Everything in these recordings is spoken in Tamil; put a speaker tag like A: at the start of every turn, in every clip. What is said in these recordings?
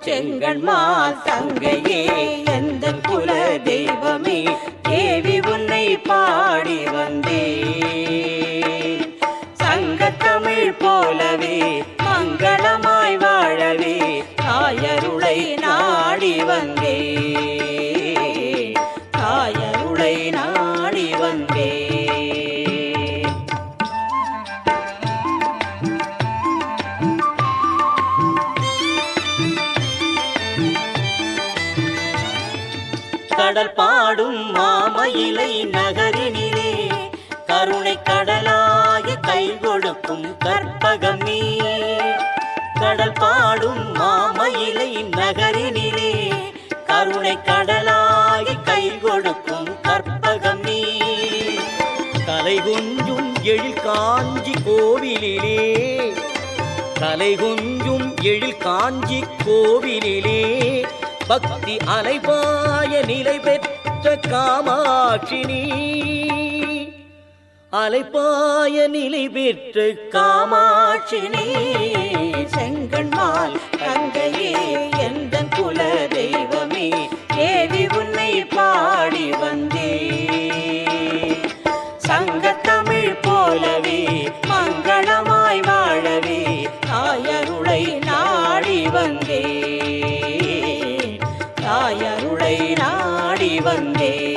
A: செங்கண்மால் தங்கையே எந்தன் குல தெய்வமே தேவி உன்னை பாடி வந்தேன். சங்கத்தமிழ் போலவே மங்களமாய் வாழவே தாயருளை நாடி வந்தேன். தாயருளை நாடி வந்தேன். கடல் பாடும் மாமயிலை நகரினிலே கருணை கடலாக கை கொடுக்கும் கற்பகம் நீ. கடல் பாடும் மாமயிலை நகரினிலே கருணை கடலாக கை கொடுக்கும் கற்பகம் நீ. கலை கொஞ்சும் எழில் காஞ்சி கோவிலிலே கலை கொஞ்சும் எழில் காஞ்சி கோவிலிலே பக்தி அலைபாய நிலை பெற்ற காமாட்சினி. அலைபாய நிலை பெற்ற காமாட்சினி. செங்கண்மால் தங்கையே எந்தன் குல தெய்வமே தேவி உன்னை பாடி வந்தேன். சங்கத்தமிழ் போலவே மங்களமாய் வாழவே தாயருளை நாடி வந்தேன். தாயருளை நாடி வந்தேன்.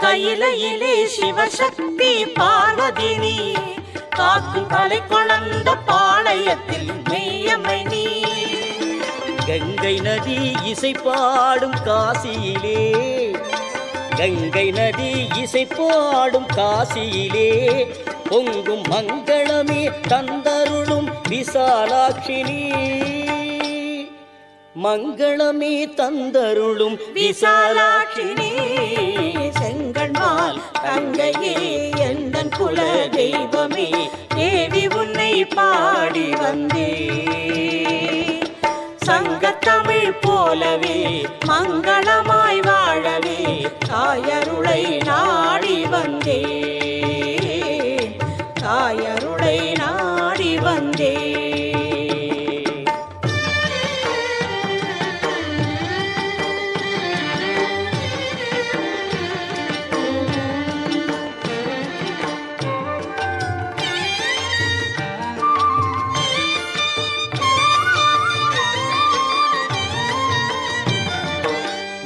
A: கையிலையிலே சிவசக்தி பார்வதினி காக்கும் கலை கொணர்ந்த பாளையத்தில் மெய்யம்மை நீ. கங்கை நதி இசை பாடும் காசியிலே கங்கை நதி இசை பாடும் காசியிலே பொங்கும் மங்களமே தந்தருளும் விசாலாட்சினி. மங்களமே தந்தருளும் விசாலாட்சினி. செங்கண்மால் தங்கையே எந்தன் குல தெய்வமே தேவி உன்னை பாடி வந்தேன். சங்கத்தமிழ் போலவே மங்களமாய் வாழவே தாயருளை நாடி வந்தேன். தாயருளை நாடி வந்தேன்.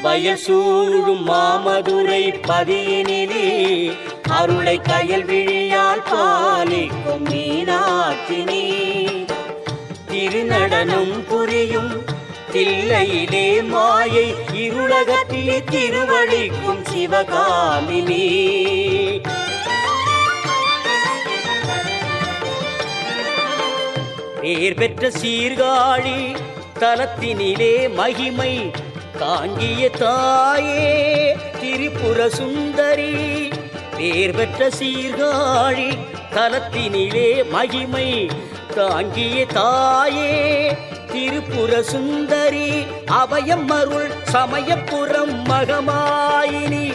A: வயல் சூழும் மாமதுரை பதியினிலே அருளை கயல் விழியால் பாலிக்கும் மீனாட்சினி. திருநடனம் புரியும் தில்லையிலே மாயை இருளகத்திய திருவழிக்கும் சிவகாமினி. பேர் பெற்ற சீர்காழி தலத்தினிலே மகிமை தாங்கிய தாயே திரிபுர சுந்தரி. பேர் பெற்ற சீர்காழி தலத்தினிலே மகிமை தாங்கிய தாயே திரிபுர சுந்தரி. அபயம் அருள் சமயபுரம் மகமாயினி.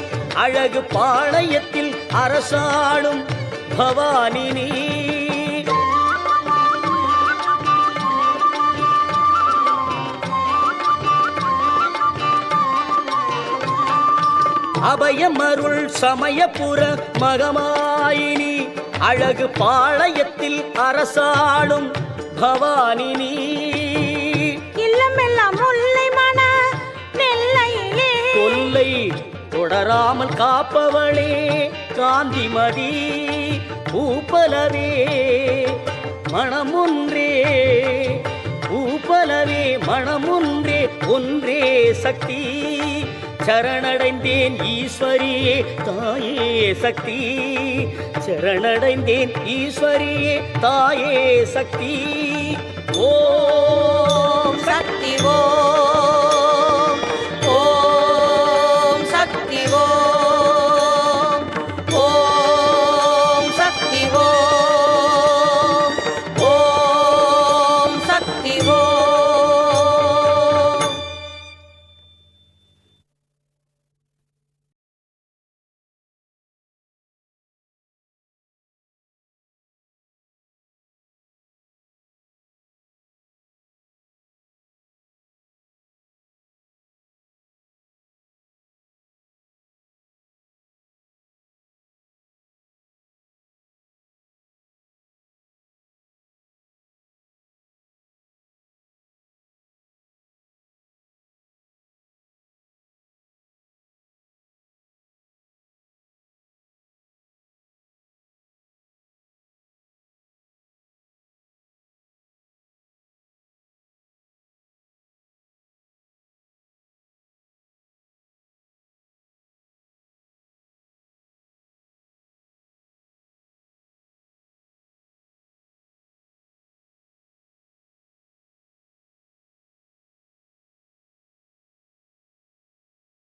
A: அழகு பாளையத்தில் அரசாளும் பவானினி. அபயமருள் சமயபுர மகமாயினி. அழகு பாளையத்தில் அரசாளும் பவானினி.
B: இல்லமெல்லாம் முல்லை மன நெல்லையே
A: கொல்லை தொடராமல் காப்பவளே காந்திமதி. பூப்பலவே மணமொன்றே பூப்பலவே மணமொன்றே ஒன்றே சக்தி. சரணடைந்தேன் ஈஸ்வரியே தாயே சக்தி. சரணடைந்தேன் ஈஸ்வரியே தாயே சக்தி. ஓ